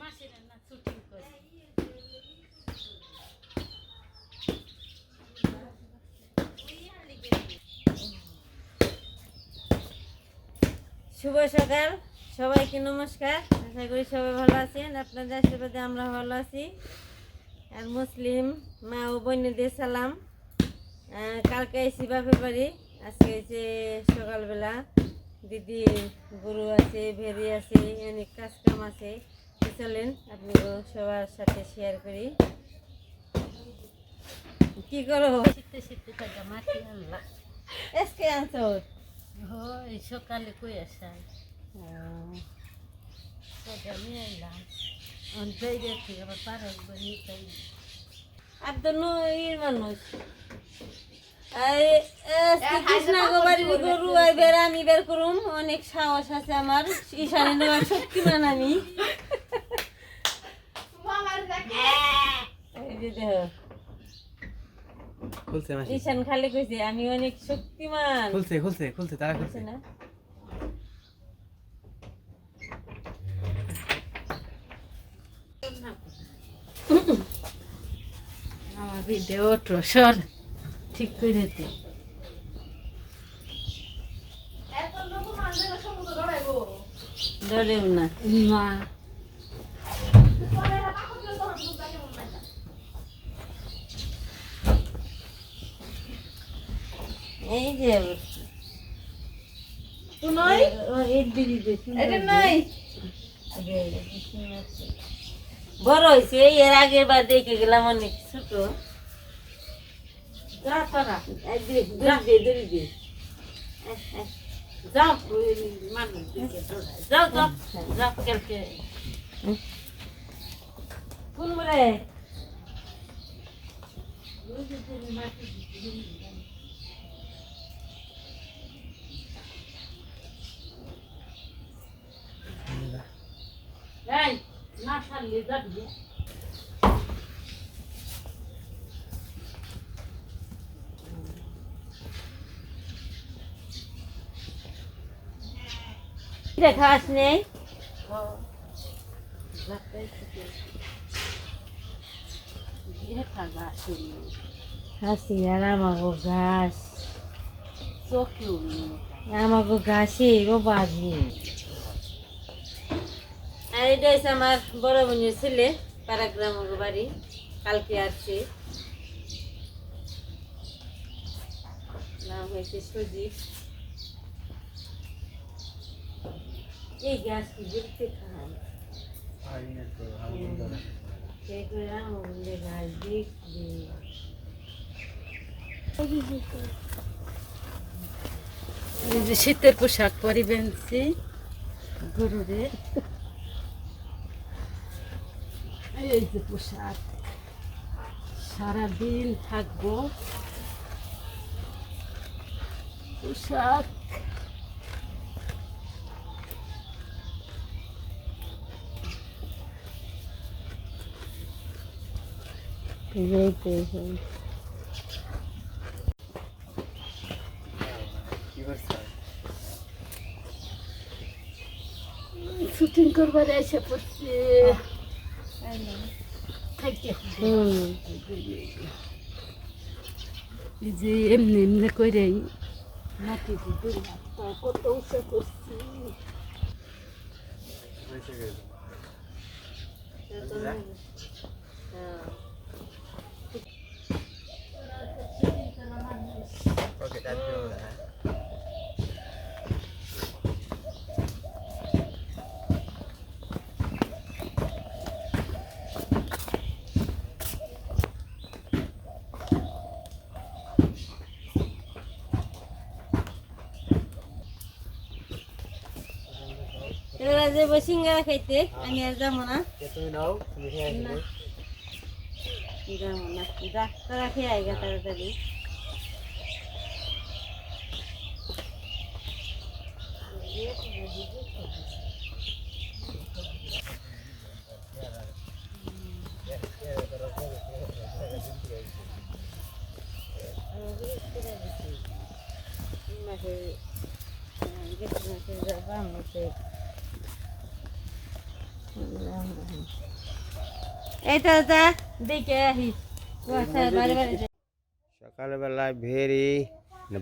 শুভ সকাল সবাইকে নমস্কার। আশা করি সবাই ভালো আছেন। আপনাদের আশীর্বাদে আমরা ভালো আছি। আর মুসলিম মা ও বোনদের সালাম। কালকে এসি বাপের বাড়ি, আজকে হচ্ছে সকালবেলা। দিদি গরু আছে, ভেড়ি আছে, অনেক কাজ কাম আছে। চলেন আপনি সবার সাথে শেয়ার করি। কি করো? শীতে শীতে টাকা মাটি আনলা আজকে আনছো? এই সকালে কই আসাই আমি আইলাম অঞ্চল থেকে আবার পাড়া নিতে আর তো ইর মানুষ কৃষ্ণাগো গরু আইবের আমি বের করুম, অনেক সাহস আছে আমার। ঈশানী নেওয়ার শক্তিমান আমি। ঈশান খালি কইছে আমি অনেক শক্তিমান। খুলছে তারা খুলছে না। আমার ভিডিও সর ঠিক করে দে ধরেও না মা এই যে বড় হয়েছে। এর আগের বার দেখে গেলাম অনেক ছোট। যা তোরা যাও মানুষ যাও যাও যাও কালকে কোন বলে না সারলে যাবি ঘাস নেই। হাসি আর আমাগো ঘাস, আমাগো ঘাসে বাজি। আর এটা হচ্ছে আমার বড় বোনের ছেলে, পাড়াগ্রাম বাড়ি। কালকে আসছে, নাম হয়েছে সজীব। এই গাছ কি দেখতে খায় গাছ দেখবে। শীতের পোশাক পরিবেনছি গরুরে। এই যে পোশাক সারাদিন থাকবো পোশাক। শুটিং করবার এসে পড়ছে। এই যে এমনি এমনি করে মাটি কত উঁচা করছি। এরা যাবো সিঙ্গারা খাইতে, আমি আর যাবো না। যাবো না, যা তারা খেয়ে আইগা তাড়াতাড়ি। এইটা যা দেখে আহি বাড়ি বাড়ি যাই। সকালবেলায়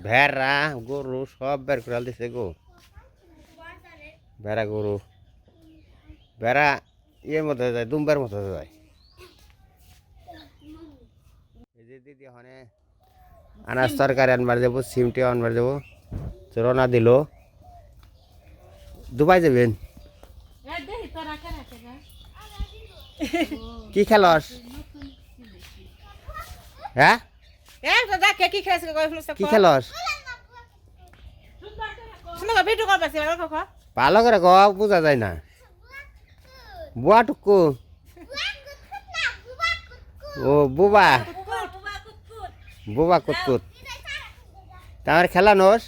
ভেড়া গরু সব বের করে দিছে গো। ভেড়া গরু ভেড়া ইয়ের মধ্যে যায়, দুম্বার মধ্যে যায়। এই যে দিদি হনে আনাজ তরকারি আনবার যাবো, সিমটি আনবার যাবো, রওনা দিল। দুবাই যাবেন? কি খেলস? হ্যাঁ কি খেলস? ভালো করে ক, বোঝা যায় না। বুয়া টুকু ও বুবা বুবা কুতকুত তোমার খেলা নোস?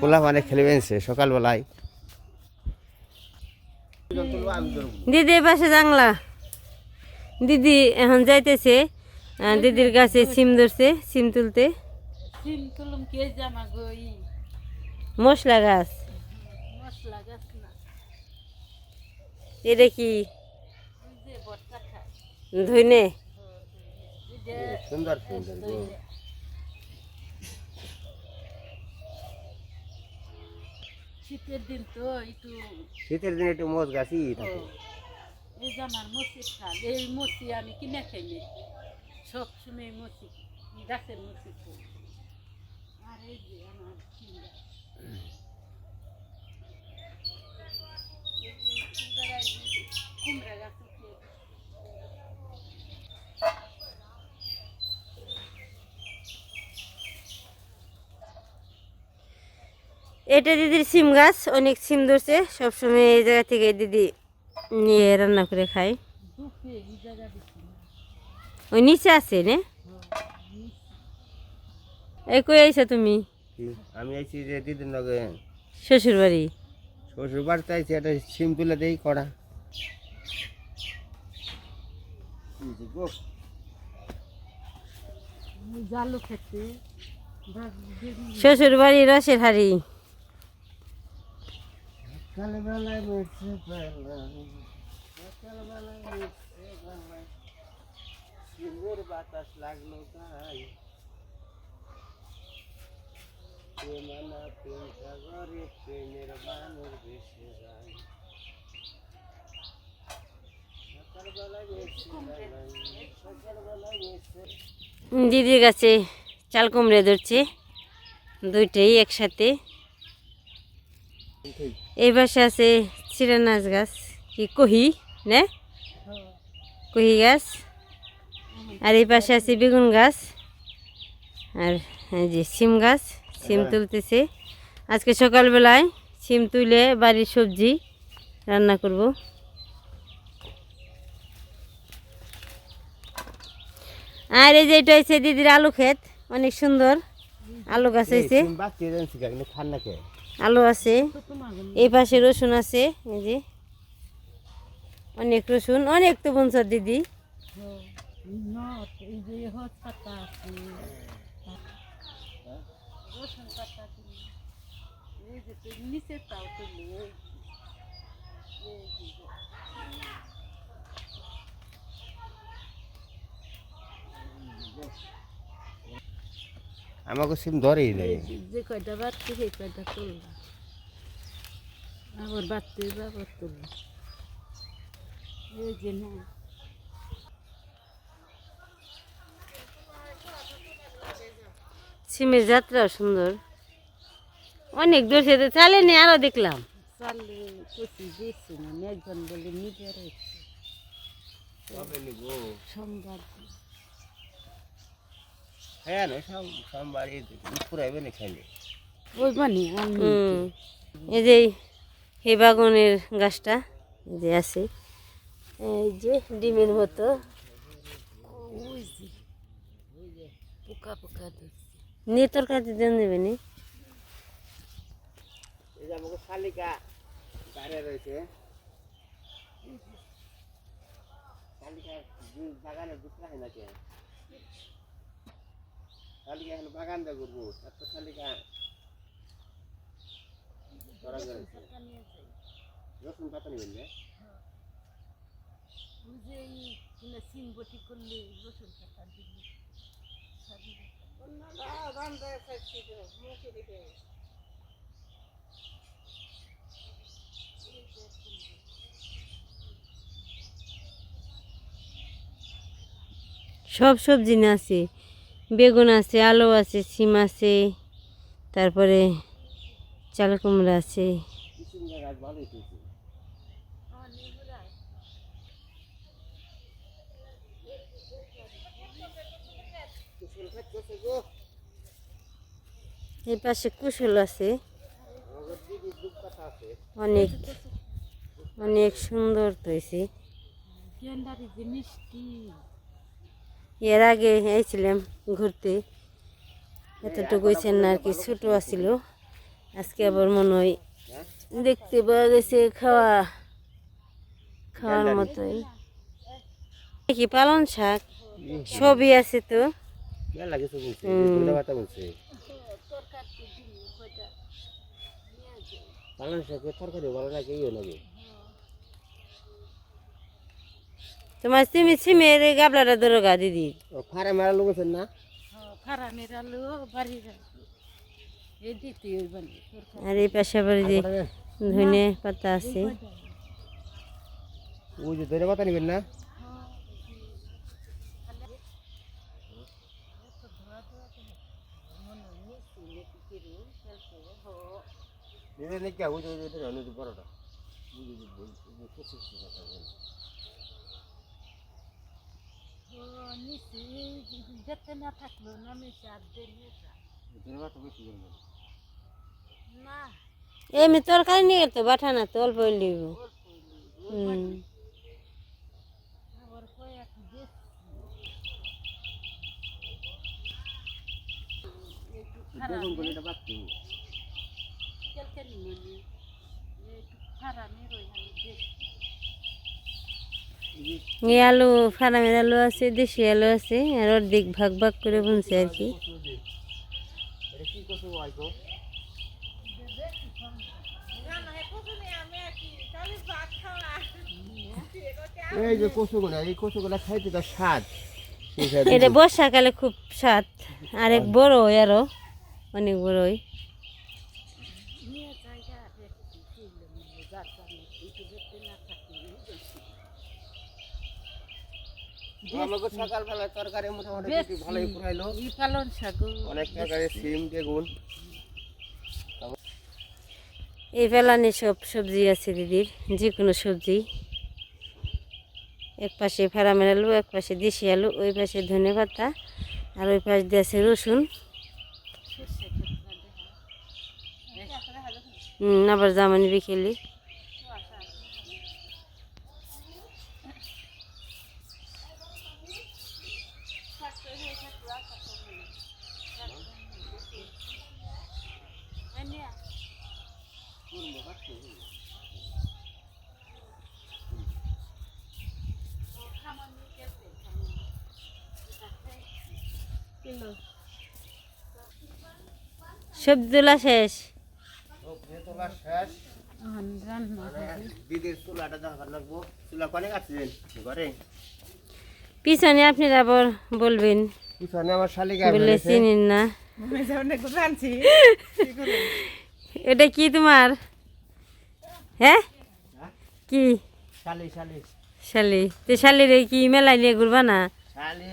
পোলা মানে খেলবেন সকালবেলায়। দিদি পাশে জাংলা দিদি এখন যাইতেছে, দিদির গাছে সিম ধরছে, সিম তুলতে। সিম তুলুম কে জামা গই মশলা গাছ, মশলা গাছ না, এটা কি ওই যে বর্ষা খায় ধইনে? ওই যে সুন্দর সুন্দর গো। শীতের দিন তো একটু শীতের দিনে একটু মোজ গাছি থাকে। এই যে আমার মসি খাল, এই মসি আমি কিনে খাই না, সব সময় মসি গাছের মসি খাই। আর এই যে আমার চিংড়া, কুমড়া গাছ উঠিয়ে এটা দিদির সিম গাছ, অনেক সিম ধরছে, সবসময় এই জায়গা থেকে দিদি নিয়ে রান্না করে খায়। দুঃখে এই জায়গা দিচ্ছি না। ওই নিচে আছে নে। এই কই আইছো তুমি? কি? আমি আইছি যে দিদির লগে শ্বশুর বাড়ি। শ্বশুর বাড়িতে আইছি, একটা সিম তুলে দেই কড়া। জালু খেতে শ্বশুর বাড়ি রসের হাড়ি। সকালবেলায় মিশে পেলাম, সকালবেলায় মিশে পেলাম, সিমের বাতাস লাগলো গায়ে। প্রেমানা প্রেম সাগরে প্রেমের বানর ভেসে যায়। সকালবেলায় মিশে পেলাম, সকালবেলায় মিশে দিদির কাছে চাল কুমড়ে ধরছে, দুইটাই একসাথে। এই পাশে আছে চিরানাচ গাছ, কি কহি না, কহি গাছ। আর এই পাশে আছে বেগুন গাছ, আর এই যে সিম গাছ, সিম তুলতেছে। আজকে সকালবেলায় সিম তুলে বাড়ির সবজি রান্না করব। আর এই যে এটা হচ্ছে দিদির আলু ক্ষেত, অনেক সুন্দর আলু গাছ হয়েছে, খান না কে? আলু আছে। এই পাশে রসুন আছে, এই যে অনেক রসুন, অনেক তো বঞ্চর দিদি। এই যে হত পাতা আছে, রসুন পাতা তুলি, এই যে নিচে তাও তুলি, আমাকে সিম ধরেই নেই। যে কয়টা বাড়তে সেই কয়টা তুলবা, আবার বাড়তে আবার তুলবা, এই যে না। সিমের যাত্রাও সুন্দর, অনেক দূর সে চালে নি, আরো দেখলাম। চালে কচি দিচ্ছি না, একজন বলে নিজের হচ্ছে সোমবার হ্যাঁ সোমবার পুরাইবে না খাইলে। ওই মানে আমি এই যে এই বাগানের গাছটা এই যে আছে, এই যে ডিমের মতো ওই যে পোকা পোকা ধরছে। নিয়ে তরকারি দেন দেবে নি। এই যে আমাকে শালিকা গাড়ি রয়েছে, শালিকা বাগানের দুসরা হয় নাকি? শালিকা এখন বাগান দিয়ে ঘুরবো, এত শালিকা পাতা নিয়ে যাই। রসুন পাতা নেবেন না? ওই যে এই কিনা সিমবটি করলে রসুন পাতা দিলে সব সবজি না আছে, বেগুন আছে, আলু আছে, সিম আছে, তারপরে চাল কুমড়া আছে। কিচিঙ্গা গাছ ভালোই হয়েছে। কুশল খাচ্ছে গো। এই পাশে কুশল আছে, আমাদের দিদির দুধ পাতা আছে। অনেক অনেক সুন্দর হয়েছে। গেন্দারি যে মিষ্টি। এর আগে এসেছিলাম ঘুরতে, এতটুকু হয়েছেন না আর কি, ছোটো আসছিল। আজকে আবার মনে হয় দেখতে পাওয়া গেছে খাওয়ার মতোই। কি পালন শাক সবই আছে তো। মেলা কিছু বলছে, হুম। ধনে পাতা বলছে। পালং শাকের তরকারি ভালো লাগে, ইও লাগে। তোমার সিমের এই গাবলাটা দরকার দিদি। ও ফারে মেলা লোক আছেন না? ফারামের আলু বাড়ির এই দিতে ওই বানি আর এই পাশে আবার এই যে ধনে পাতা আছে। ওই যে ধনে পাতা নেবেন না? নেবেন নাকি? ওই যে ওই যে বড়টা। ওই যে কচি কচি পাতা বলে। যেতে না থাকলো না মিশে আর দিলে ধনে পাতা বেশি করবেন। না এমনি তরকারি নিয়ে তো বাঠা না তো অল্প লিব। আবার কয়েক দেশ বেগুন করে এটা বাড়তি। কেলকেনি মনে ফারামের ওইখানে দেশ এই আলু ফার্মের আলু আছে, দেশি আলু আছে, আর অর্ধেক ভাগ ভাগ করে বুনছে আর কি। এটা কি কচু আইতো? এই যে কচুগুলা, এই কচুগুলা খাইতে তো স্বাদ। এটা বর্ষাকালে খুব স্বাদ, আরেক বড় হয় আরো অনেক বড় হয়। নিয়ে জায়গা দেখছি কিনলে মনে যার কারণে একটু যেতে না থাকলে আমাকে সকালবেলা তরকারি মোটামুটি একটু ভালোই পুরাইলো। ই পালন শাক অনেক তরকারি, সিম, বেগুন। এই ফেলানি সব সবজি আছে দিদির, যে কোনো সবজি। এক পাশে ফার্মের আলু, এক পাশে দেশি আলু, ওই পাশে ধনে পাতা, আর ওই পাশে দিয়ে আছে রসুন। আবার জামানি বিকেলি। সবজি তোলা শেষ। সবজি তোলা শেষ। রান্না মানে দিদির চুলাটা দেখার লাগবো। চুলা কনে কাটছেন ঘরে? পিছনে আপনারা আবার বলবেন, পিছনে আমার শালিকা বলে চিনেন না। এটা কি তোমার? হ্যাঁ কি শালি শালি শালি? তো শালির কি মেলায় নিয়ে ঘুরবা না? শালি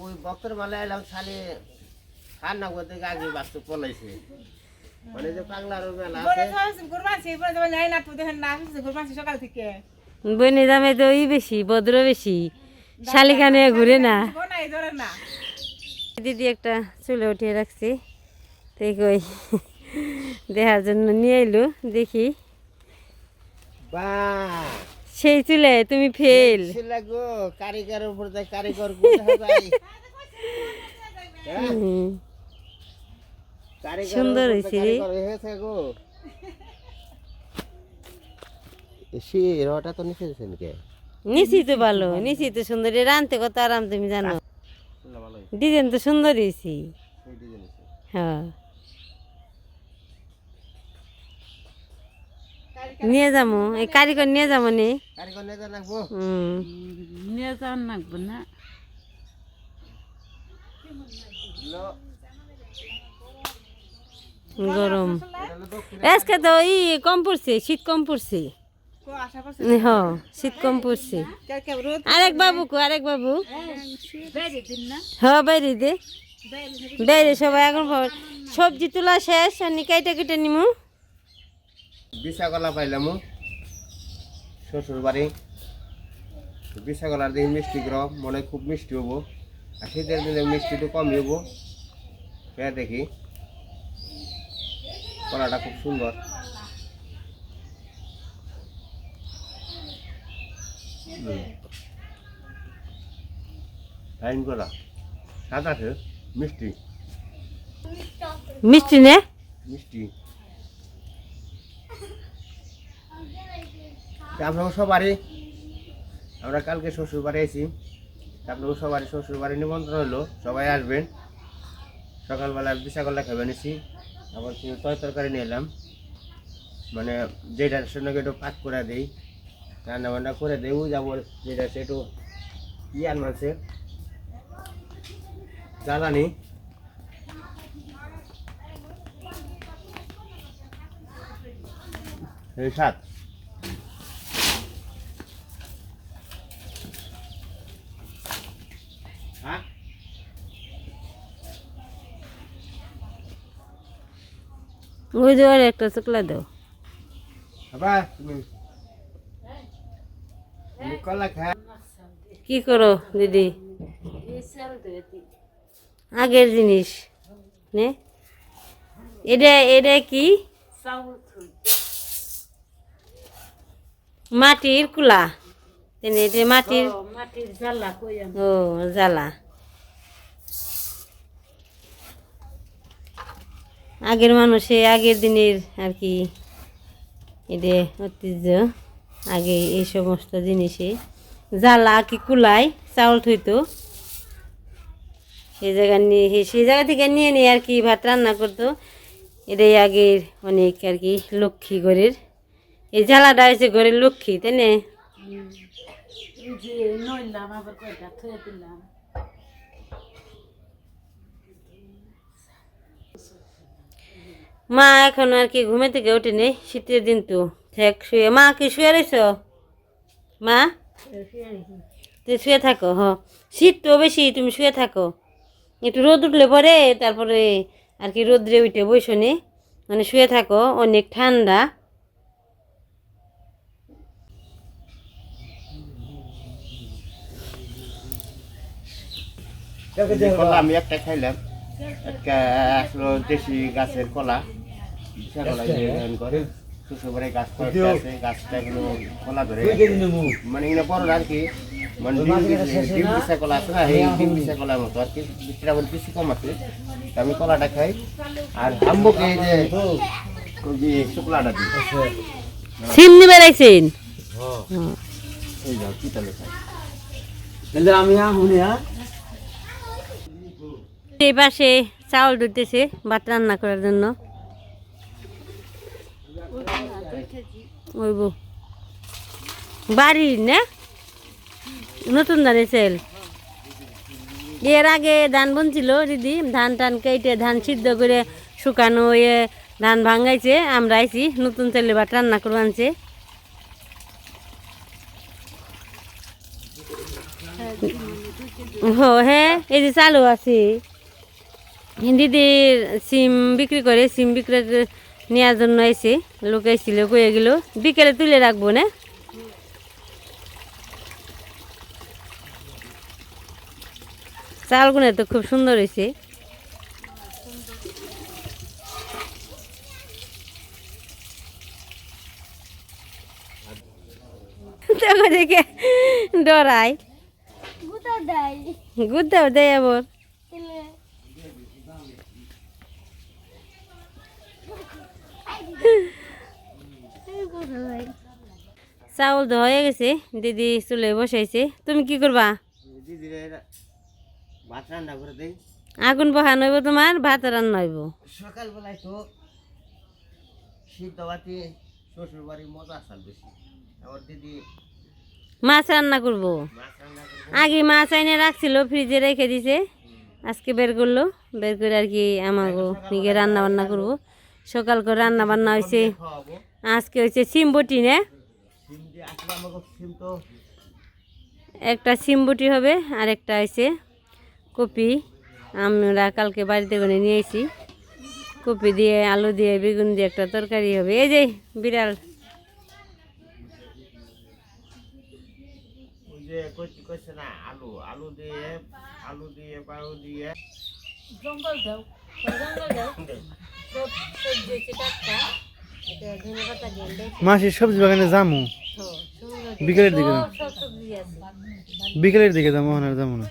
ওই বক্তর মালা এলাম। শালি খান না করতে আগে বাস্তব পলাইছে। মানে যে পাগলার মেলা আছে। বনে দামে তো ই বেশি, ভদ্র বেশি, শালিখানে ঘুরে না। দিদি একটা চুলে উঠিয়ে রাখছি, তাই কই দেখার জন্য নিয়ে এলো। দেখি বাহ, সেই চুলে তুমি ফেল। ছিল গো, কারিগর উপর যায় কারিগর কোথায় যায়? হ্যাঁ? কারিগর সুন্দর উপর হয়েছে যায় রে। কারিগর হয়েছে গো। সে রটা তো নিচে দিছেন কে? নিচি তো ভালো, নিচি তো সুন্দর, রানতে কত আরাম তুমি জানো। চুলা ভালো হয়েছে, ডিজাইন তো সুন্দর হয়েছি। সেই ডিজাইন আছে। হ্যাঁ নিয়ে যাবো এই কারিগর নিয়ে যাবো নি কারিগর নিয়ে জানাবো নিয়ে যাওয়ার লাগবে না গরম আজকে তো কম পড়ছে শীত কম পড়ছে হ শীত কম পড়ছে আরেক বাবু হ বাইরে দে বাইরে সবাই এখন সবজি তোলা শেষ আর নিকাইটা কেটে নিমু বিশা কলা পাইলাম শ্বশুর বাড়ি বিশা কলার দেখি মিষ্টি গ্রহ মনে হয় খুব মিষ্টি হবো আর শীতের দিনে মিষ্টি তো কমই হবো খেয়ে দেখি কলাটা খুব সুন্দর টাইম কলা স্বাদ আছে মিষ্টি মিষ্টি নে মিষ্টি আপনার সবারই আমরা কালকে শ্বশুর বাড়ি আছি আপনার সবারই শ্বশুর বাড়ি নিমন্ত্রণ হলো সবাই আসবেন সকালবেলা বিশাকলা খাবে নিছি আবার কিছু তরকারি নিয়ে এলাম মানে যেটার সঙ্গে একটু পাক করে দিই রান্না বান্না করে দেবো যাবো যেটা সে একটু ইয়ার মাছে জ্বালানি এই সাত হ্যাঁ ওই যে একটা চকলা দাও আবার তুমি কলা খা কি করো দিদি আগের জিনিস নে এটা কি মাটির কুলা এটা মাটির মাটির জ্বালা কই ও জ্বালা আগের মানুষে আগের দিনের আর কি এটা ঐতিহ্য আগে এই সমস্ত জিনিসে জ্বালা কি কুলাই চাউল থইতো সেই জায়গা থেকে নিয়ে নিয়ে আর কি ভাত রান্না করতো এটাই আগের অনেক আর কি লক্ষ্মী ঘরের এই জ্বালাটা হয়েছে ঘরের লক্ষ্মী তাই না যে নইলাম আবার কয়টা থয়ে দিলাম মা এখন আর কি ঘুমে থেকে ওঠে নেই শীতের দিন তো থাক শুয়ে মা কি শুয়ে রয়েছ মা তুই শুয়ে থাকো শীত তো বেশি তুমি শুয়ে থাকো একটু রোদ উঠলে পরে তারপরে আর কি রোদ্রে উঠে বসো নি মানে শুয়ে থাকো অনেক ঠান্ডা কলা আমি একটা খাইলাম একটা আসলো দেশি গাছের কলা বিশা কলা করে শ্বশুরবাড়ি গাছ কয়েকটা আছে গাছটা এগুলো কলা ধরে মানে এগুলো বড় আর কি মানে ডিম বিশা কলা আছে না এই ডিম বিশা কলার মতো আর কি বৃষ্টিটা আবার বেশি কম আছে তা আমি কলাটা খাই আর আম্বুকে এই যে শুকলাটা দিই সিমনি বেড়াইছেন এই যাও কি তাহলে খাই আমি আহুনি এই পাশে চাউল ধুতেছে ভাত রান্না করার জন্য ওইব বাড়ির না নতুন ধানের সেল এর আগে ধান বুনছিল দিদি ধান টান কেটে ধান সিদ্ধ করে শুকানো ধান ভাঙাইছে আমরা আইছি নতুন চাইলে ভাত রান্না করে আনছে হ্যাঁ এই যে চালু আছে দিদির সিম বিক্রি করে সিম বিক্রি নেওয়ার জন্য এসে লোক এসেছিল কয়ে গেল বিকেলে তুলে রাখবো না চালগুলো তো খুব সুন্দর হয়েছে দেখে ডরাই গুদাও দেয় আবার চাউল তো হয়ে গেছে দিদি চুলে বসাইছে তুমি কি করবা দিদির ভাত রান্না করে দেই আগুন বহান হইব তোমার ভাত রান্না হইব সকালবেলায় তো সিদ্ধ বাতি শ্বশুর বাড়ি মজা আসাল বেশি। আমার দিদি মাছ রান্না করব। মাছ রান্না করবো। আগে মাছ এনে রাখছিল, ফ্রিজে রেখে দিছে, আজকে বের করলো, বের করে আর কি আমাকে নিয়ে রান্না বান্না করব। সকাল করে রান্না বান্না হয়েছে, খাওয়াবো। আজকে হয়েছে সিম বটি না, সিম দিয়ে আসলে আমাকে সিম তো একটা সিম বটি হবে আর একটা হয়েছে কপি। আমরা কালকে বাড়িতে করে নিয়ে এসেছি, কপি দিয়ে আলু দিয়ে বেগুন দিয়ে একটা তরকারি হবে। এই যে বিড়াল ওই যে কইছে না আলু আলু দিয়ে পাউ দিয়ে জঙ্গল দাও মাসির সবজি বাগানে যামু বিকেলের দিকে যাবো। বিকেলের দিকে যাবো, এখন আর যাবো না।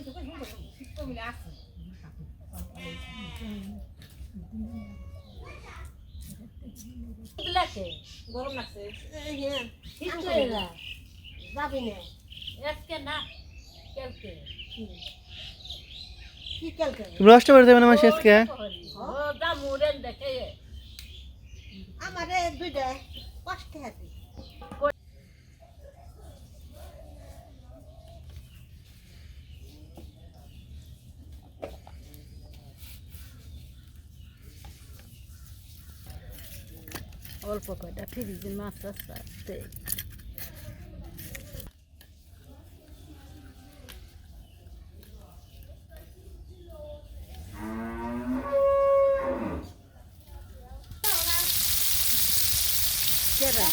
গরম লাগছে যাবি না আজকে না কালকে কি কালকে তোমরা অষ্ট বাড়ি যাবে না মাসি আজকে? ও দামু রেন দেখে আমারে দুইটা কষ্ট হাতে অল্প কয়টা ফ্রিজে মাছ আছে কেরা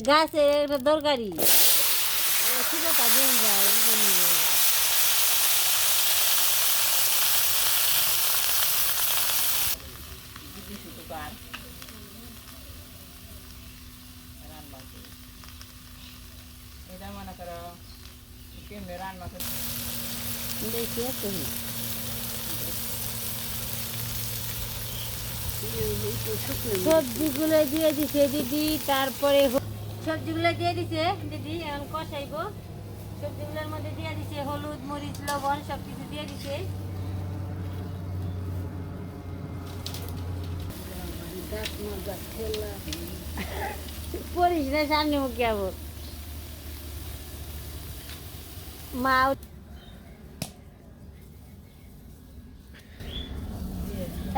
গাছের একটা দরকারি শিলতা দিন যায় দেখি তুমি সবজিগুলো দিয়ে দিছে দিদি, তারপরে সবজিগুলো দিয়ে দিছে দিদি, এখন কষাইবো। সবজিগুলোর মধ্যে দিয়ে দিছে হলুদ মরিচ লবণ সব কিছু দিয়ে দিছে। পরিস না সামনে মুখে আবার মা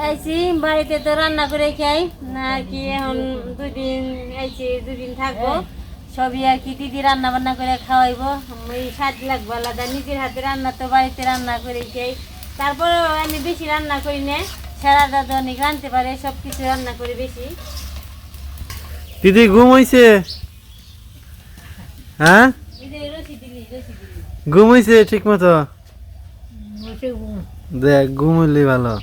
আইছি বাড়িতে তো রান্না করে খাই না আর কি, এখন দুদিন আইছি, দুদিন থাকবো। সবই আর কি দিদি রান্না বান্না করে খাওয়াইবো। এই স্বাদ লাগবো আলাদা, নিজের হাতে রান্না তো বাড়িতে রান্না করে খাই। তারপরেও আমি বেশি রান্না করি না, সারা দাদা অনেক রাঁধতে পারে, সব কিছু রান্না করি বেশি। দিদি ঘুম হইছে? হ্যাঁ রসি দিলি ঘুম হইছে ঠিক মতো? দেখ ঘুম হইলে ভালো।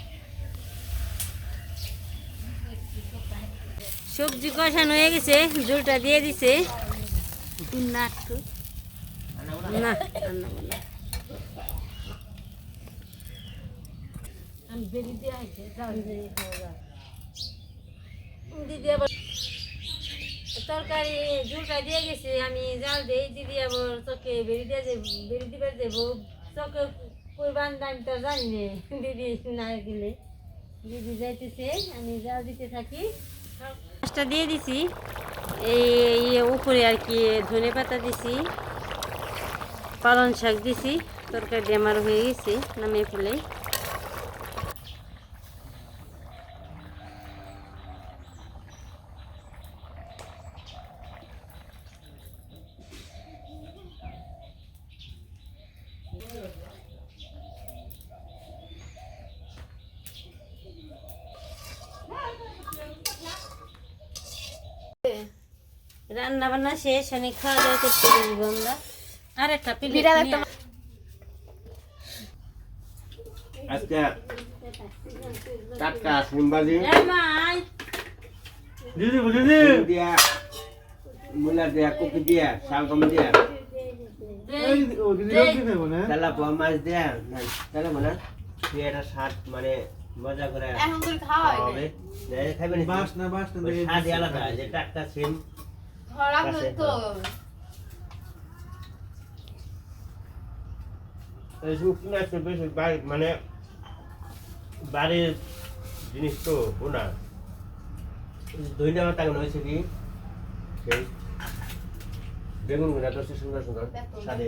সবজি কষানো হয়ে গেছে, ঝোলটা দিয়ে দিছে। না একটু না আমি বেরিয়ে দিয়ে আইছে দিদি আবার তরকারি ঝোলটা দিয়ে গেছে, আমি জাল দিই। দিদি আবার চোখে বেরিয়ে দিয়ে বেরিয়ে দিবে দেবো, চোখে কই বান্ধা আমি তো জানি না, দিদি না গেলে দিদি যাইতেছে, আমি জাল দিতে থাকি। মাছটা দিয়ে দিছি, এই উপরে আর কি ধনে পাতা দিছি, পালং শাক দিছি, তরকারি আমার হয়ে গেছে, নামিয়ে ফেলে। রান্না বান্না শেষ, আমি খাওয়া দাওয়া করতে দিব আমরা। আর একটা বিড়াল একটা আজকে টাটকা সিম ভাজি দিদি সিম দিয়া মূলা দিয়া কপি দিয়া শালগম দিয়া তেলাপোয়া মাছ দিয়া তেলাপোয়া না দিয়ে একটা শাক মানে মজা করে এখন তো খাওয়া হয় হবে খাইবেন বাস না স্বাদ আলাদা যে টাটকা সিম ধরা তো মানে বাড়ির জিনিস তো বোনা দইটা আমার টাঙানো হয়েছে কি সেই বেগুন গুলা তো সুন্দর সুন্দর স্বাদে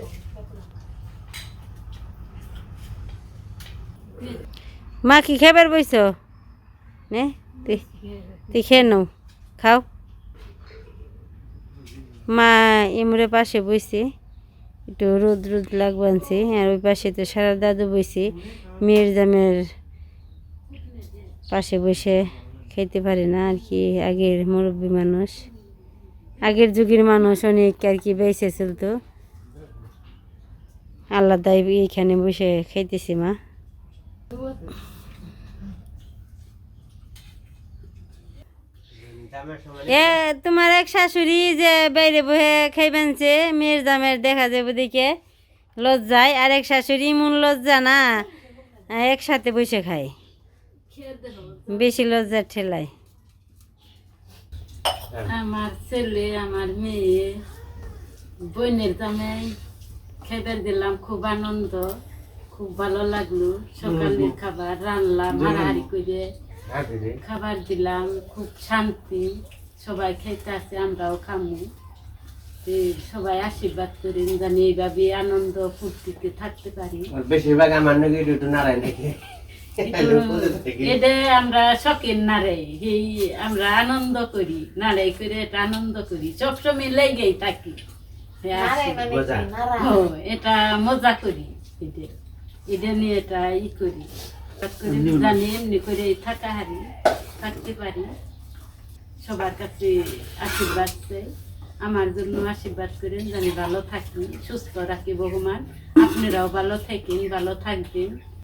মা কি খাবার বইছ নে তুই খেয়ে নাও খাও মা এমরে পাশে বইছে একটু রোদ রোদ লাগবানছে আর ওই পাশে তো সারা দাদু বইছে মেয়ের জামের পাশে বসে খেতে পারে না আর কি আগের মুরব্বী মানুষ আগের যুগের মানুষ অনেক আর কি বেঁচে চলতো আলাদাই এইখানে বসে খাইতেছি মা এ তোমার এক শাশুড়ি যে বাইরে বসে খাইবেনছে মেয়ের দামের দেখা যাবে দেখে লজ্জায় আর এক শাশুড়ি মন লজ্জা না একসাথে বসে খায় বেশি লজ্জার ঠেলায় আমার ছেলে আমার মেয়ে বোনের জামাই খাইবার দিলাম খুব আনন্দ খুব ভালো লাগলো সকালের খাবার রান্নাম হাড়াহাড়ি করে খাবার দিলাম খুব শান্তি সবাই খেতে আছে আমরাও খামু সবাই আশীর্বাদ করেন জানি এইভাবে আনন্দ ফুর্তিতে থাকতে পারি বেশিরভাগ আমার নাকি একটু নারায় নাকি এটা আমরা শখের নাড়াই এই আমরা আনন্দ করি নাড়াই করে এটা আনন্দ করি সবসময় লেগেই থাকি এটা মজা করি এটা নিয়ে এটা ই করি জানি এমনি করে থাকা হারি থাকতে পারি সবার কাছে আশীর্বাদ চাই আমার জন্য আশীর্বাদ করেন জানি ভালো থাকি সুস্থ রাখি ভগবান আপনারাও ভালো থাকেন ভালো থাকবেন